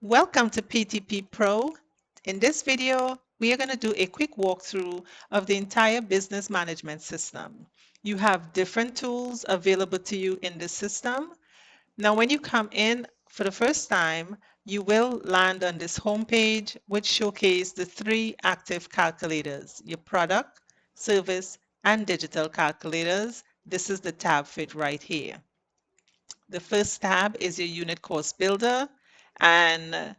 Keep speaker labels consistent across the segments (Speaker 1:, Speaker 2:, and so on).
Speaker 1: Welcome to PTP Pro. In this video, we are going to do a quick walkthrough of the entire business management system. You have different tools available to you in the system. Now, when you come in for the first time, you will land on this home page, which showcases the three active calculators, your product, service, and digital calculators. This is the tab for it right here. The first tab is your unit cost builder, and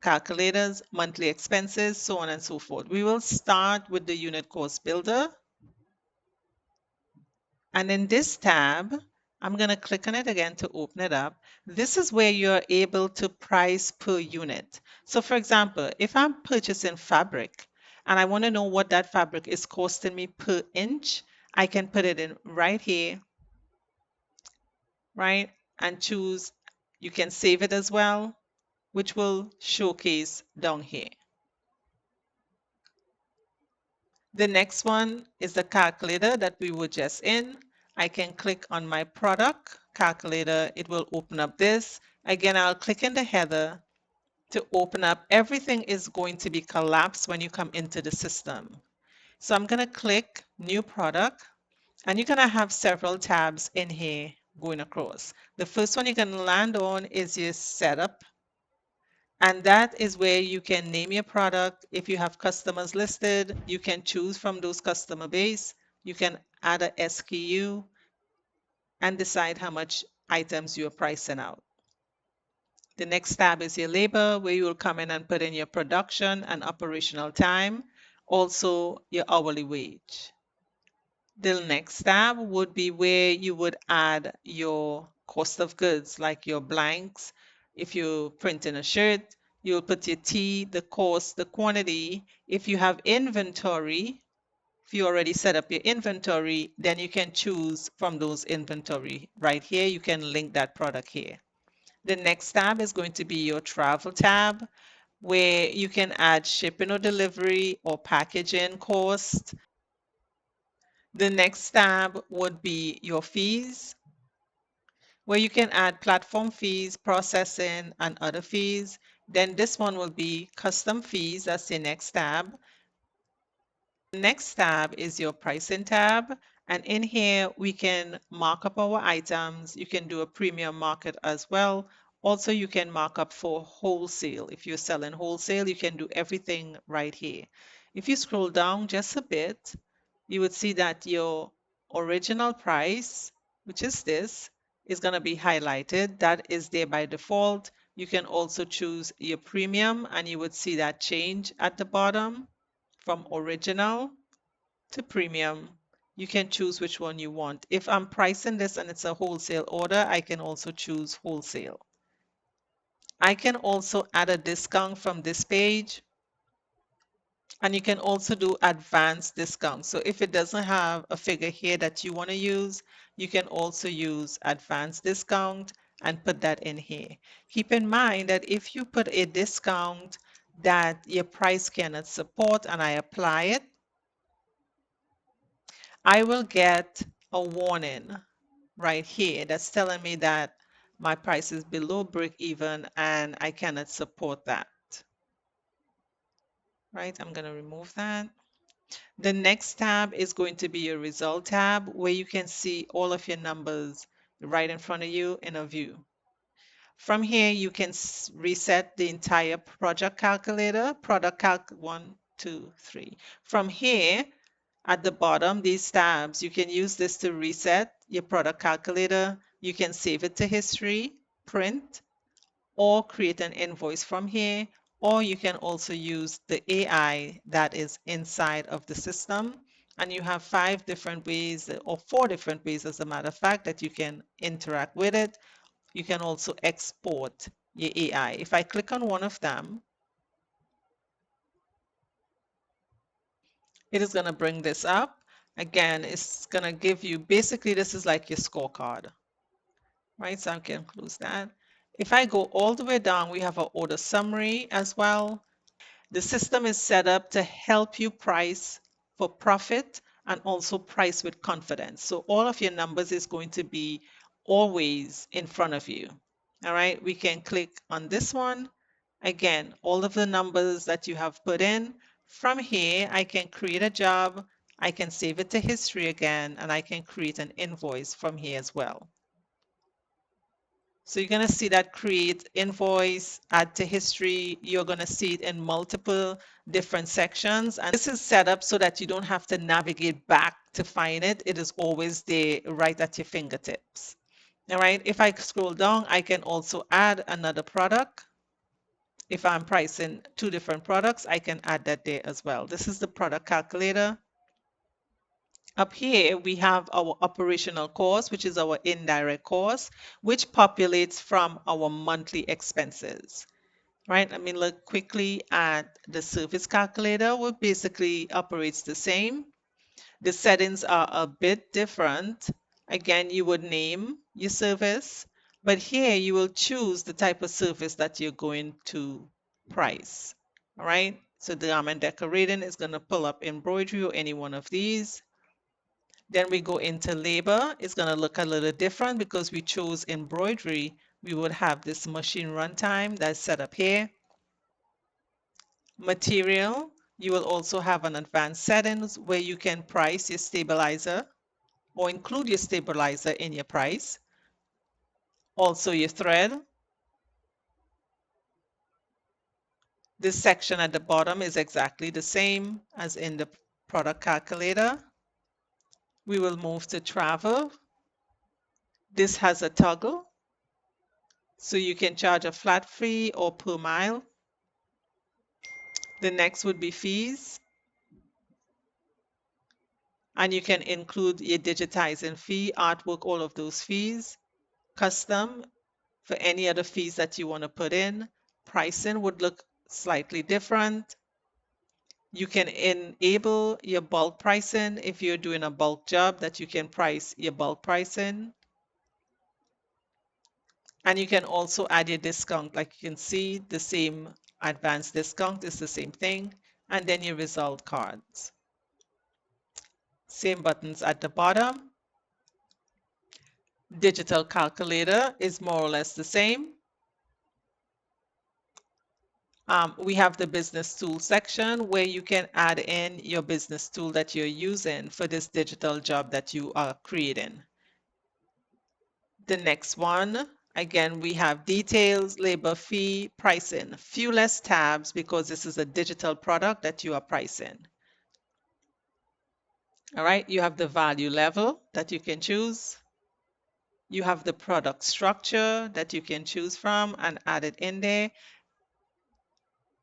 Speaker 1: calculators, monthly expenses, so on and so forth. We will start with the unit cost builder. And in this tab, I'm going to click on it again to open it up. This is where you're able to price per unit. So for example, if I'm purchasing fabric and I want to know what that fabric is costing me per inch, I can put it in right here, right? And choose, you can save it as well, which will showcase down here. The next one is the calculator that we were just in. I can click on my product calculator. It will open up this. Again, I'll click in the header to open up. Everything is going to be collapsed when you come into the system. So I'm going to click new product, and you're going to have several tabs in here going across. The first one you're going to land on is your setup. And that is where you can name your product. If you have customers listed, you can choose from those customer base. You can add a SKU and decide how much items you're pricing out. The next tab is your labor, where you will come in and put in your production and operational time, also your hourly wage. The next tab would be where you would add your cost of goods, like your blanks. If you're printing a shirt, you'll put your T, the cost, the quantity. If you have inventory, if you already set up your inventory, then you can choose from those inventory right here. You can link that product here. The next tab is going to be your travel tab, where you can add shipping or delivery or packaging cost. The next tab would be your fees, where you can add platform fees, processing, and other fees. Then this one will be custom fees. That's the next tab. The next tab is your pricing tab. And in here, we can mark up our items. You can do a premium market as well. Also, you can mark up for wholesale. If you're selling wholesale, you can do everything right here. If you scroll down just a bit, you would see that your original price, which is this, is going to be highlighted. That is there by default. You can also choose your premium, and you would see that change at the bottom from original to premium. You can choose which one you want. If I'm pricing this and it's a wholesale order, I can also choose wholesale. I can also add a discount from this page, and you can also do advanced discount. So if it doesn't have a figure here that you want to use, you can also use advanced discount and put that in here. Keep in mind that if you put a discount that your price cannot support and I apply it, I will get a warning right here that's telling me that my price is below break even and I cannot support that. Right, I'm going to remove that. The next tab is going to be your result tab, where you can see all of your numbers right in front of you in a view. From here, you can reset the entire project calculator, product calc 1, 2, 3. From here, at the bottom, these tabs, you can use this to reset your product calculator. You can save it to history, print, or create an invoice from here, or you can also use the AI that is inside of the system. And you have 5 different ways, or 4 different ways, as a matter of fact, that you can interact with it. You can also export your AI. If I click on one of them, it is going to bring this up. Again, it's going to give you, basically, this is like your scorecard, right? So I can close that. If I go all the way down, we have an order summary as well. The system is set up to help you price for profit and also price with confidence. So all of your numbers is going to be always in front of you. All right, we can click on this one. Again, all of the numbers that you have put in. From here, I can create a job. I can save it to history again, and I can create an invoice from here as well. So you're going to see that create invoice, add to history. You're going to see it in multiple different sections. And this is set up so that you don't have to navigate back to find it. It is always there right at your fingertips. All right, if I scroll down, I can also add another product. If I'm pricing two different products, I can add that there as well. This is the product calculator. Up here, we have our operational cost, which is our indirect cost, which populates from our monthly expenses. Right? Let me look quickly at the service calculator, which basically operates the same. The settings are a bit different. Again, you would name your service, but here you will choose the type of service that you're going to price. All right. So the garment decorating is going to pull up embroidery or any one of these. Then we go into labor. It's going to look a little different because we chose embroidery. We would have this machine runtime that's set up here. Material, you will also have an advanced settings where you can price your stabilizer or include your stabilizer in your price. Also your thread. This section at the bottom is exactly the same as in the product calculator. We will move to travel. This has a toggle, so you can charge a flat fee or per mile. The next would be fees, and you can include your digitizing fee, artwork, all of those fees. Custom, for any other fees that you want to put in. Pricing would look slightly different. You can enable your bulk pricing if you're doing a bulk job, that you can price your bulk pricing. And you can also add your discount. Like you can see, the same advanced discount is the same thing. And then your result cards. Same buttons at the bottom. Digital calculator is more or less the same. We have the business tool section where you can add in your business tool that you're using for this digital job that you are creating. The next one, again, we have details, labor fee, pricing. Few less tabs because this is a digital product that you are pricing. All right, you have the value level that you can choose. You have the product structure that you can choose from and add it in there.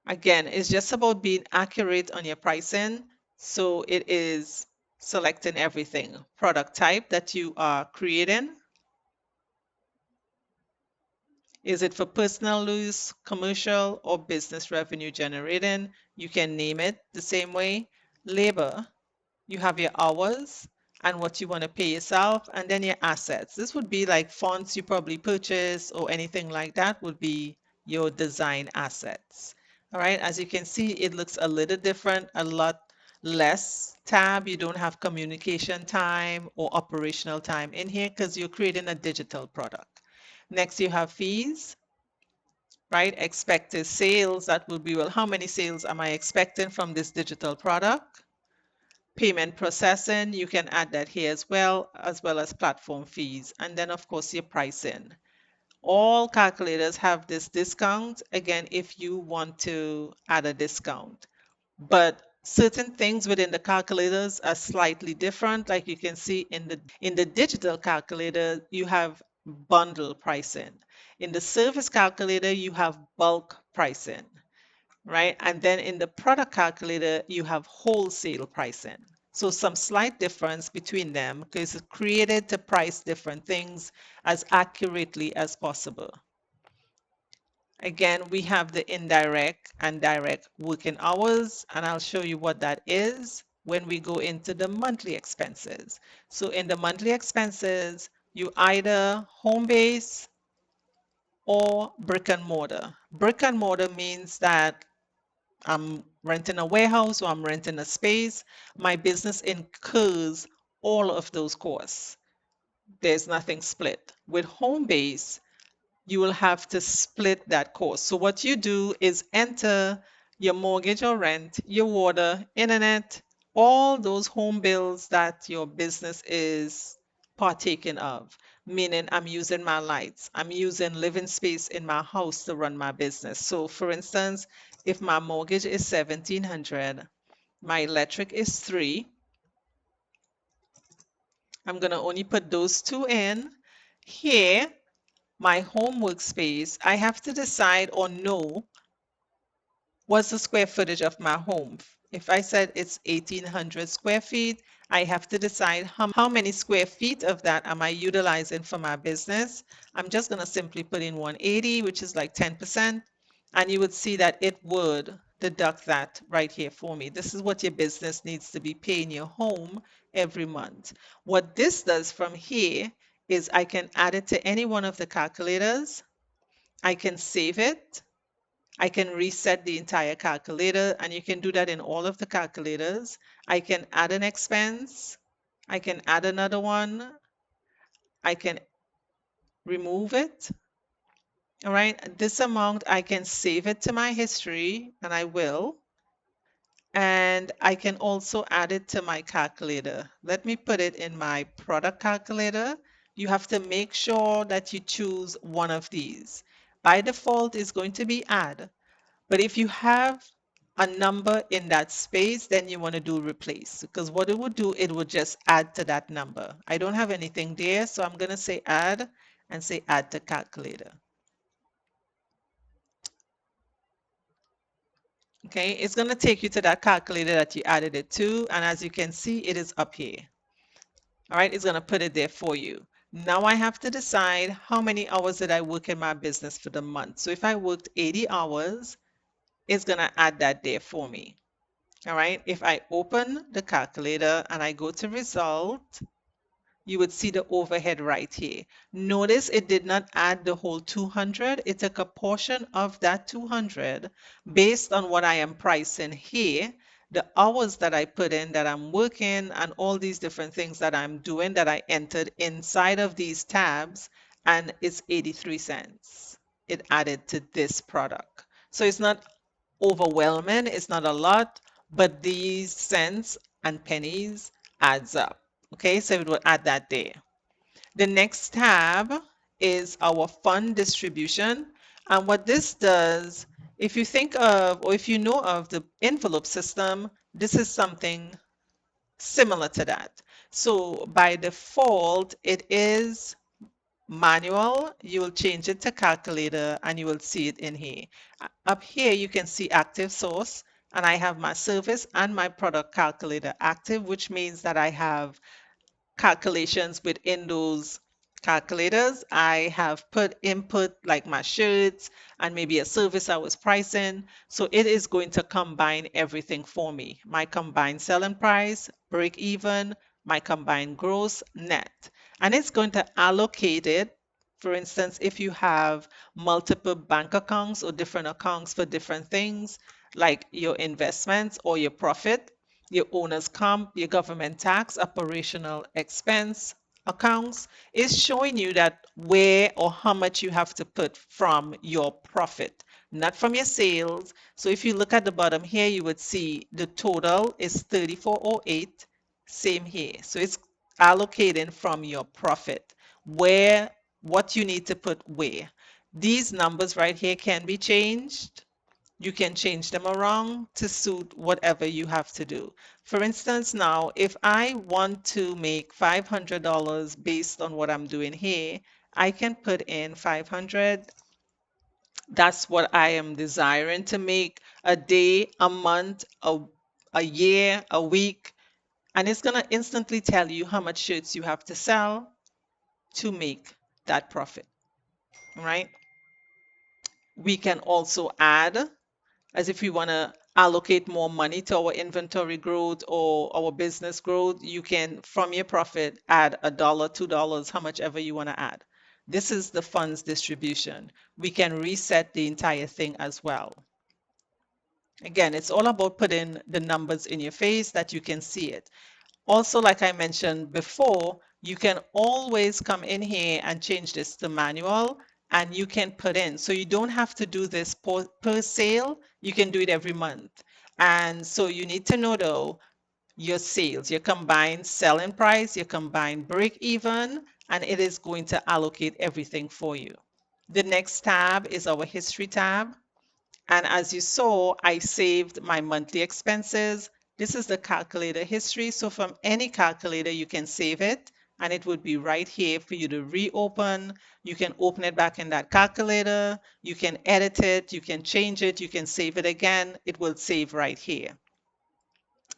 Speaker 1: Again, it's just about being accurate on your pricing. So it is selecting everything. Product type that you are creating. Is it for personal use, commercial, or business revenue generating? You can name it the same way. Labor, you have your hours and what you want to pay yourself, and then your assets. This would be like fonts you probably purchase or anything like that would be your design assets. All right, as you can see, it looks a little different, a lot less tab. You don't have communication time or operational time in here because you're creating a digital product. Next, you have fees, right? Expected sales, that will be, well, how many sales am I expecting from this digital product? Payment processing, you can add that here as well as platform fees. And then, of course, your pricing. All calculators have this discount, again, if you want to add a discount. But certain things within the calculators are slightly different. Like you can see in the digital calculator, you have bundle pricing. In the service calculator, you have bulk pricing, right? And then in the product calculator, you have wholesale pricing. So some slight difference between them because it's created to price different things as accurately as possible. Again, we have the indirect and direct working hours, and I'll show you what that is when we go into the monthly expenses. So in the monthly expenses, you either home base or brick and mortar. Brick and mortar means that I'm renting a warehouse or I'm renting a space. My business incurs all of those costs. There's nothing split. With home base, you will have to split that cost. So what you do is enter your mortgage or rent, your water, internet, all those home bills that your business is partaking of. Meaning I'm using my lights, I'm using living space in my house to run my business. So for instance, if my mortgage is 1700, my electric is 3, I'm going to only put those two in. Here, my home workspace, I have to decide or know what's the square footage of my home. If I said it's 1800 square feet, I have to decide how many square feet of that am I utilizing for my business. I'm just going to simply put in 180, which is like 10%. And you would see that it would deduct that right here for me. This is what your business needs to be paying your home every month. What this does from here is I can add it to any one of the calculators. I can save it. I can reset the entire calculator, and you can do that in all of the calculators. I can add an expense. I can add another one. I can remove it. All right. This amount, I can save it to my history, and I will. And I can also add it to my calculator. Let me put it in my product calculator. You have to make sure that you choose one of these. By default, it's going to be add. But if you have a number in that space, then you want to do replace, because what it would do, it would just add to that number. I don't have anything there, so I'm going to say add and say add to calculator. Okay, it's going to take you to that calculator that you added it to, and as you can see, it is up here. All right, it's going to put it there for you. Now I have to decide how many hours did I work in my business for the month. So if I worked 80 hours, it's going to add that there for me. All right, if I open the calculator and I go to result, you would see the overhead right here. Notice it did not add the whole 200. It took a portion of that 200 based on what I am pricing here, the hours that I put in, that I'm working, and all these different things that I'm doing that I entered inside of these tabs, and it's 83 cents. It added to this product. So it's not overwhelming, it's not a lot, but these cents and pennies adds up. Okay, so it will add that there. The next tab is our fund distribution. And what this does, if you think of, or if you know of the envelope system, this is something similar to that. So by default, it is manual. You will change it to calculator and you will see it in here. Up here, you can see active source, and I have my service and my product calculator active, which means that I have calculations within those calculators. I have put input like my shirts and maybe a service I was pricing. So it is going to combine everything for me. My combined selling price, break even, my combined gross, net. And it's going to allocate it. For instance, if you have multiple bank accounts or different accounts for different things, like your investments or your profit, your owner's comp, your government tax, operational expense accounts, is showing you that where or how much you have to put from your profit, not from your sales. So if you look at the bottom here, you would see the total is 3408. Same here. So it's allocating from your profit, where what you need to put where. These numbers right here can be changed. You can change them around to suit whatever you have to do. For instance, now, if I want to make $500 based on what I'm doing here, I can put in 500. That's what I am desiring to make a day, a month, a year, a week. And it's going to instantly tell you how much shirts you have to sell to make that profit, right? We can also add, as if we want to allocate more money to our inventory growth or our business growth, you can, from your profit, add $1, $2, how much ever you want to add. This is the funds distribution. We can reset the entire thing as well. Again, it's all about putting the numbers in your face that you can see it. Also, like I mentioned before, you can always come in here and change this to manual and you can put in. So you don't have to do this per sale. You can do it every month. And so you need to know though your sales, your combined selling price, your combined break even, and it is going to allocate everything for you. The next tab is our history tab. And as you saw, I saved my monthly expenses. This is the calculator history. So from any calculator, you can save it and it would be right here for you to reopen. You can open it back in that calculator. You can edit it. You can change it. You can save it again. It will save right here.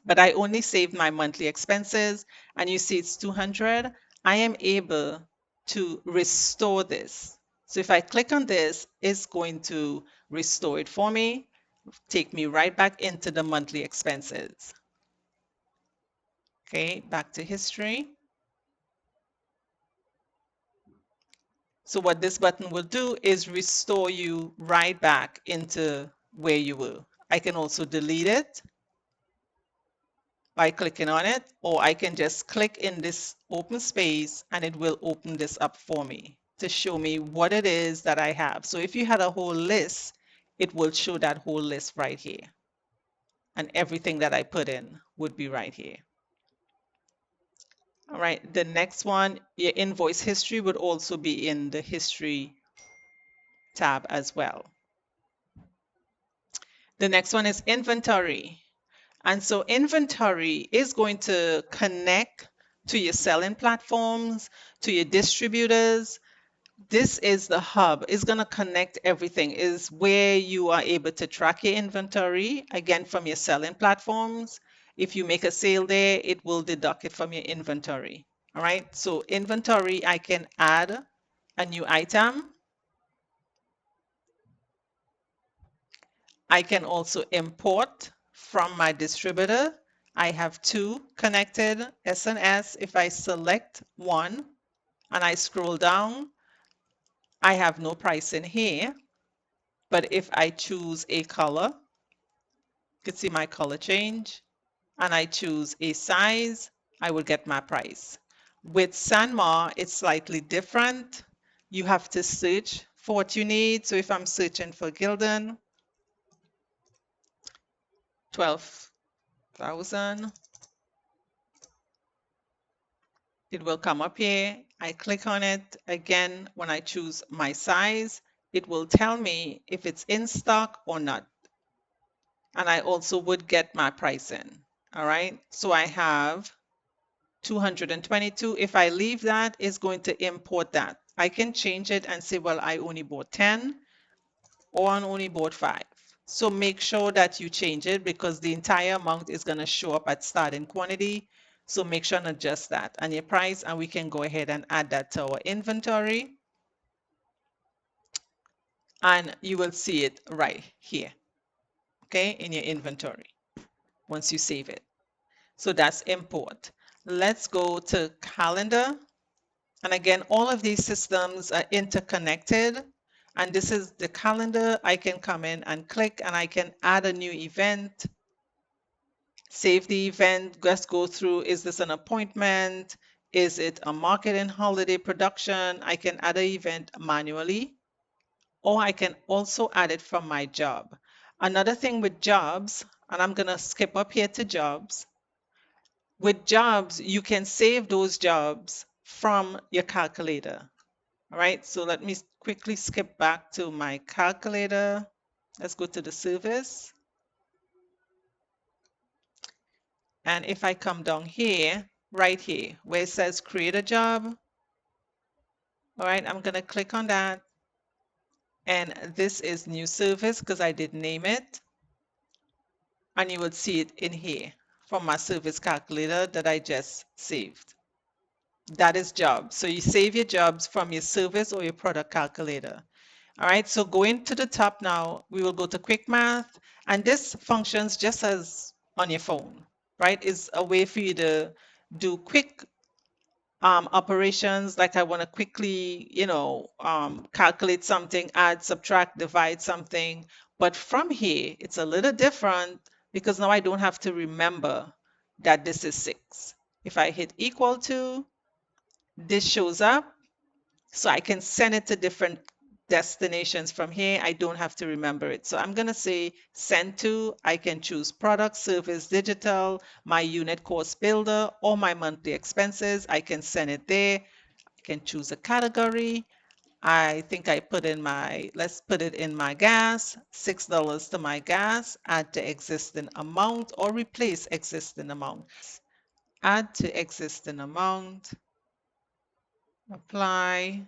Speaker 1: But I only saved my monthly expenses and you see it's 200. I am able to restore this. So if I click on this, it's going to restore it for me, take me right back into the monthly expenses. Okay, back to history. So what this button will do is restore you right back into where you were. I can also delete it by clicking on it, or I can just click in this open space and it will open this up for me to show me what it is that I have. So if you had a whole list, it will show that whole list right here. And everything that I put in would be right here. All right, the next one, your invoice history would also be in the history tab as well. The next one is inventory. And so inventory is going to connect to your selling platforms, to your distributors. This is the hub. It's going to connect everything. Is where you are able to track your inventory, again, from your selling platforms. If you make a sale there, it will deduct it from your inventory. All right. So inventory, I can add a new item. I can also import from my distributor. I have two connected SNS. If I select one and I scroll down, I have no price in here. But if I choose a color, you can see my color change, and I choose a size, I will get my price. With Sanmar, it's slightly different. You have to search for what you need. So if I'm searching for Gildan, 12,000, it will come up here. I click on it. Again, when I choose my size, it will tell me if it's in stock or not. And I also would get my price in. All right. So I have 222. If I leave that, it's going to import that. I can change it and say, well, I only bought 10 or I only bought 5. So make sure that you change it because the entire amount is going to show up at starting quantity. So make sure and adjust that and your price, and we can go ahead and add that to our inventory. And you will see it right here, okay, in your inventory once you save it. So that's import. Let's go to calendar. And again, all of these systems are interconnected. And this is the calendar. I can come in and click and I can add a new event, save the event, just go through, is this an appointment? Is it a marketing holiday production? I can add an event manually, or I can also add it from my job. Another thing with jobs, and I'm going to skip up here to jobs. With jobs, you can save those jobs from your calculator. All right, so let me quickly skip back to my calculator. Let's go to the service. And if I come down here, right here, where it says create a job, all right, I'm going to click on that. And this is new service because I did name it. And you will see it in here from my service calculator that I just saved. That is jobs. So you save your jobs from your service or your product calculator. All right, so going to the top now, we will go to quick math, and this functions just as on your phone, right? It's a way for you to do quick operations, like I want to quickly, calculate something, add, subtract, divide something. But from here, it's a little different because now I don't have to remember that this is 6. If I hit equal to, this shows up, so I can send it to different destinations from here. I don't have to remember it. So I'm going to say send to. I can choose product, service, digital, my unit cost builder, or my monthly expenses. I can send it there. I can choose a category. I think I put in my, let's put it in my gas, $6 to my gas, add to existing amount or replace existing amount. Add to existing amount, apply.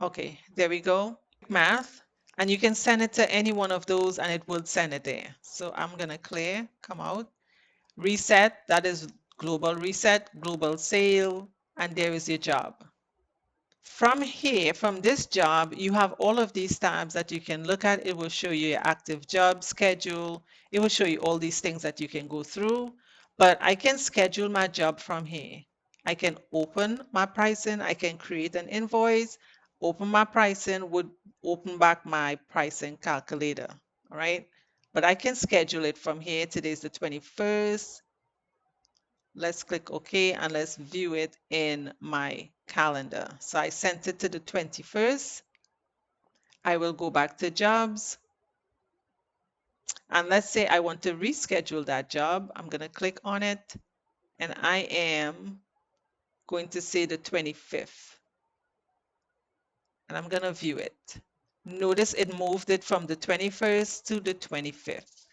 Speaker 1: Okay, there we go. Math. And you can send it to any one of those and it will send it there. So I'm going to clear, come out, reset. That is global reset, global sale, and there is your job. From here, from this job, you have all of these tabs that you can look at. It will show you your active job schedule. It will show you all these things that you can go through. But I can schedule my job from here. I can open my pricing. I can create an invoice. Open my pricing would open back my pricing calculator. All right. But I can schedule it from here. Today's the 21st. Let's click OK and let's view it in my calendar. So I sent it to the 21st. I will go back to jobs. And let's say I want to reschedule that job. I'm going to click on it and I am going to say the 25th. And I'm going to view it. Notice it moved it from the 21st to the 25th.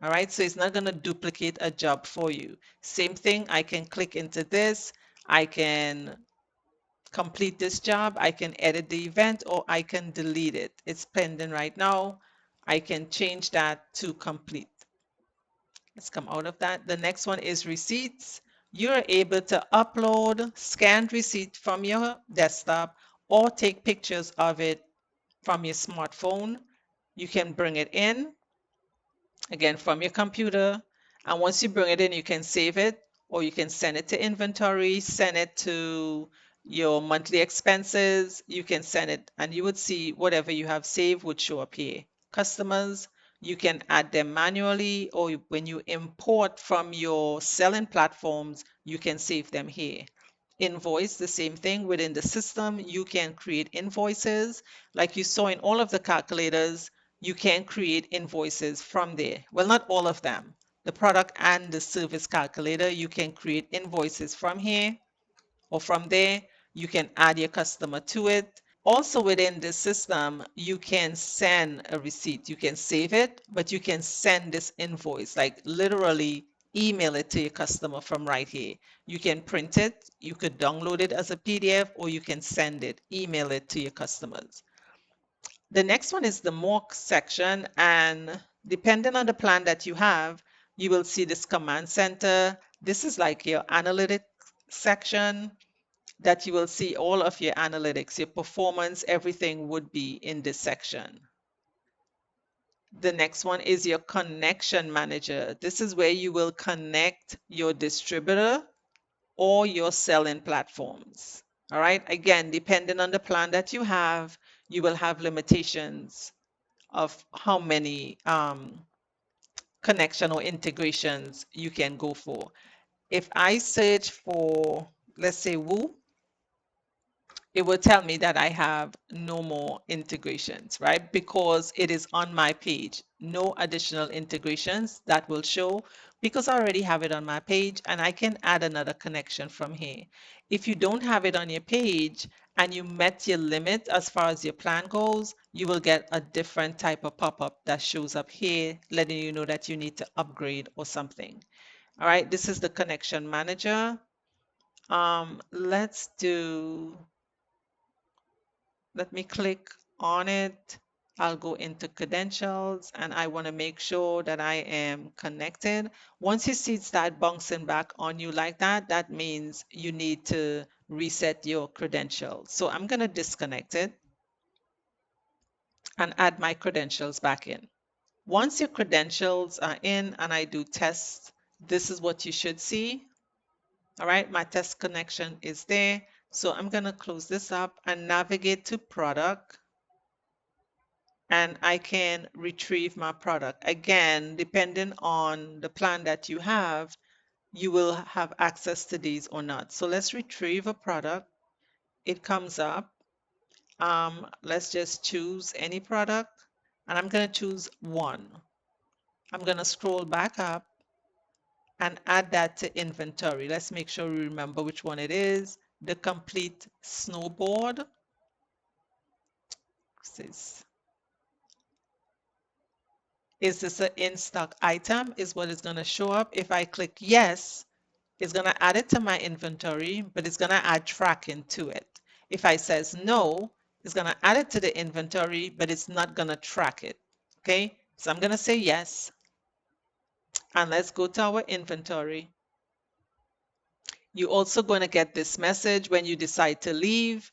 Speaker 1: All right, so it's not going to duplicate a job for you. Same thing, I can click into this. I can complete this job, I can edit the event or I can delete it. It's pending right now. I can change that to complete. Let's come out of that. The next one is receipts. You're able to upload scanned receipt from your desktop or take pictures of it from your smartphone. You can bring it in again from your computer, and once you bring it in you can save it or you can send it to inventory, send it to your monthly expenses. You can send it and you would see whatever you have saved would show up here. Customers, you can add them manually, or when you import from your selling platforms you can save them here. Invoice, the same thing. Within the system you can create invoices like you saw in all of the calculators. You can create invoices from there. Well, not all of them. The product and the service calculator, you can create invoices from here or from there. You can add your customer to it. Also within the system, you can send a receipt. You can save it, but you can send this invoice, like literally email it to your customer from right here. You can print it, you could download it as a PDF, or you can send it, email it to your customers. The next one is the more section, and depending on the plan that you have, you will see this command center. This is like your analytics section that you will see all of your analytics, your performance, everything would be in this section. The next one is your connection manager. This is where you will connect your distributor or your selling platforms. All right. Again, depending on the plan that you have, you will have limitations of how many connection or integrations you can go for. If I search for, let's say, Woo, it will tell me that I have no more integrations, right? Because it is on my page. No additional integrations that will show because I already have it on my page and I can add another connection from here. If you don't have it on your page and you met your limit as far as your plan goes, you will get a different type of pop-up that shows up here, letting you know that you need to upgrade or something. All right, this is the connection manager. Let me click on it. I'll go into credentials and I want to make sure that I am connected. Once you see it start bouncing back on you like that, that means you need to reset your credentials. So I'm going to disconnect it and add my credentials back in. Once your credentials are in and I do test, this is what you should see. All right, my test connection is there. So I'm going to close this up and navigate to product. And I can retrieve my product. Again, depending on the plan that you have, you will have access to these or not. So let's retrieve a product. It comes up Let's just choose any product, and I'm going to choose one. I'm going to scroll back up and add that to inventory. Let's make sure we remember which one it is. The complete snowboard. Is this an in-stock item? Is what is going to show up. If I click yes, it's going to add it to my inventory, but it's going to add tracking to it. If I says no, it's going to add it to the inventory, but it's not going to track it. Okay, so I'm going to say yes. And let's go to our inventory. You're also going to get this message when you decide to leave.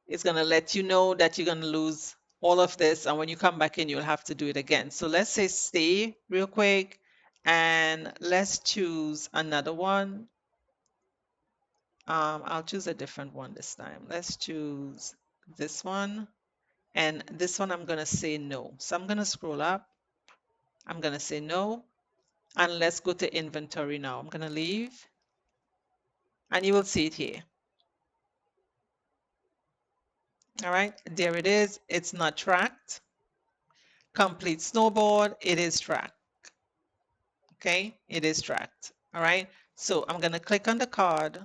Speaker 1: It's going to let you know that you're going to lose all of this. And when you come back in, you'll have to do it again. So let's say stay real quick. And let's choose another one. I'll choose a different one this time. Let's choose this one. And this one, I'm going to say no. So I'm going to scroll up. I'm going to say no. And let's go to inventory now. I'm going to leave. And you will see it here. All right, there it is. It's not tracked. Complete snowboard, it is tracked. Okay, it is tracked. All right, so I'm going to click on the card.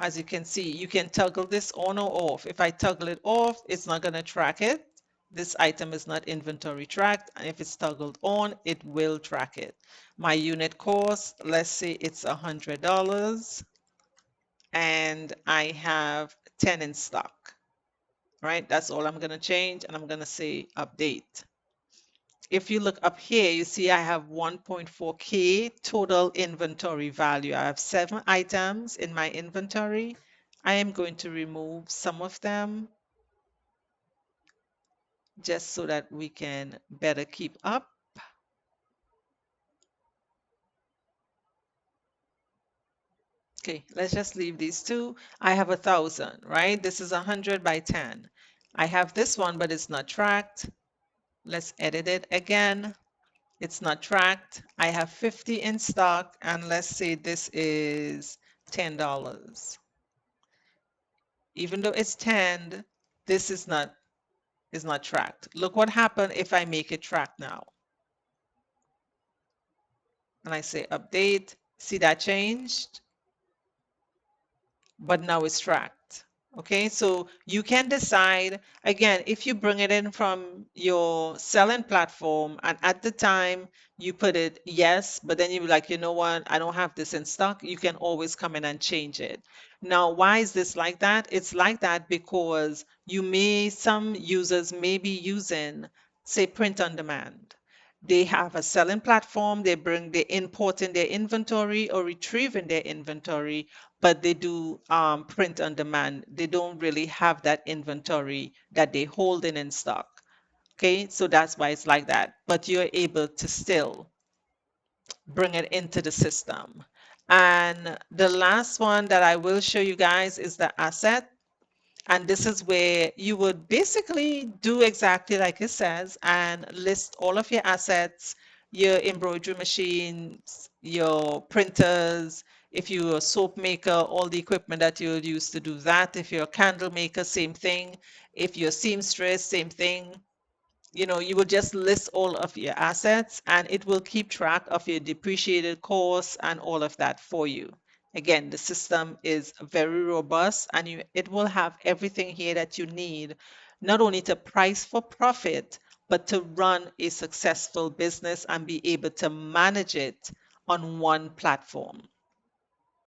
Speaker 1: As you can see, you can toggle this on or off. If I toggle it off, it's not going to track it. This item is not inventory tracked. And if it's toggled on, it will track it. My unit cost, let's say it's $100. And I have 10 in stock. All right, that's all I'm going to change. And I'm going to say update. If you look up here, you see I have 1.4K total inventory value. I have 7 items in my inventory. I am going to remove some of them just so that we can better keep up. Okay, let's just leave these two. I have 1,000, right? This is 100 by 10. I have this one, but it's not tracked. Let's edit it again. It's not tracked. I have 50 in stock, and let's say this is $10. Even though it's 10, this is not tracked. Look what happened if I make it track now. And I say update. See that changed? But now it's tracked. Okay, so you can decide, again, if you bring it in from your selling platform and at the time you put it yes, but then you're like, you know what, I don't have this in stock, you can always come in and change it. Now, why is this like that? It's like that because some users may be using, say, print on demand. They have a selling platform, they import in their inventory or retrieve in their inventory, but they do print on demand. They don't really have that inventory that they hold in stock. Okay, so that's why it's like that. But you're able to still bring it into the system. And the last one that I will show you guys is the asset. And this is where you would basically do exactly like it says and list all of your assets, your embroidery machines, your printers, if you're a soap maker, all the equipment that you would use to do that. If you're a candle maker, same thing. If you're a seamstress, same thing. You will just list all of your assets and it will keep track of your depreciated costs and all of that for you. Again, the system is very robust and it will have everything here that you need, not only to price for profit, but to run a successful business and be able to manage it on one platform.